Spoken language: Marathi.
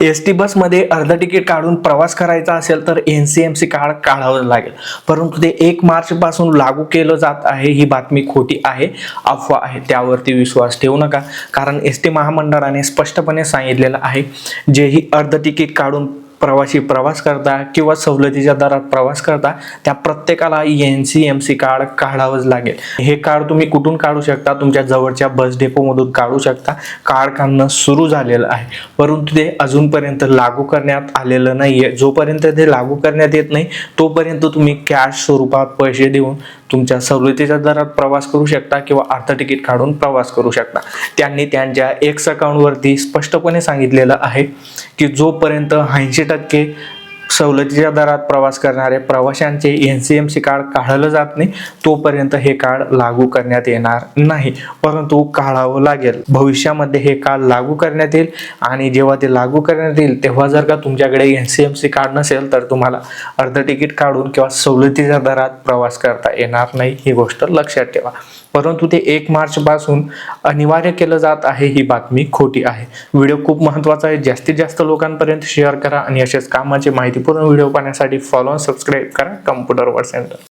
एस-टी बसमध्ये अर्ध तिकीट काढून प्रवास करायचा असेल तर NCMC कार्ड काढावं लागेल, परंतु ते 1 मार्चपासून लागू केलं जात आहे ही बातमी खोटी आहे, अफवा आहे. त्यावरती विश्वास ठेवू नका, कारण एस-टी महामंडळाने स्पष्टपणे सांगितलेलं आहे, जेही अर्ध तिकीट काढून प्रवासी प्रवास करता किंवा सवलतीच्या दरात प्रवास करता त्या प्रत्येकाला NCMC कार्ड काढावंच लागेल. हे कार्ड तुम्ही कुठून काढू शकता? तुमच्या जवळच्या बस डेपोमधून काढू शकता. कार्ड काढणं सुरू झालेलं आहे, परंतु ते अजूनपर्यंत लागू करण्यात आलेलं नाहीये. जोपर्यंत ते लागू करण्यात येत नाही तोपर्यंत तुम्ही कॅश स्वरूपात पैसे देऊन तुमच्या सवलतीच्या दरात प्रवास करू शकता किंवा अर्ध तिकीट काढून प्रवास करू शकता. त्यांनी त्यांच्या X अकाउंटवरती स्पष्टपणे सांगितलेलं आहे की जोपर्यंत 80% सवलतीच्या दरात प्रवास करणारे प्रवाशांचे NCMC कार्ड काढलं जात नाही तोपर्यंत हे कार्ड लागू करण्यात येणार नाही, परंतु काढावं लागेल. भविष्यामध्ये हे कार्ड लागू करण्यात येईल आणि जेव्हा ते लागू करण्यात येईल तेव्हा जर का तुमच्याकडे NCMC कार्ड नसेल तर तुम्हाला अर्ध तिकीट काढून किंवा सवलतीच्या दरात प्रवास करता येणार नाही, ही गोष्ट लक्षात ठेवा. परंतु ते 1 मार्चपासून अनिवार्य केलं जात आहे ही बातमी खोटी आहे. व्हिडिओ खूप महत्त्वाचा आहे, जास्तीत जास्त लोकांपर्यंत शेअर करा आणि असेच कामाची माहितीपूर्ण व्हिडिओ पाहण्यासाठी फॉलो आणि सबस्क्राईब करा कम्प्युटर वर्ड सेंटर.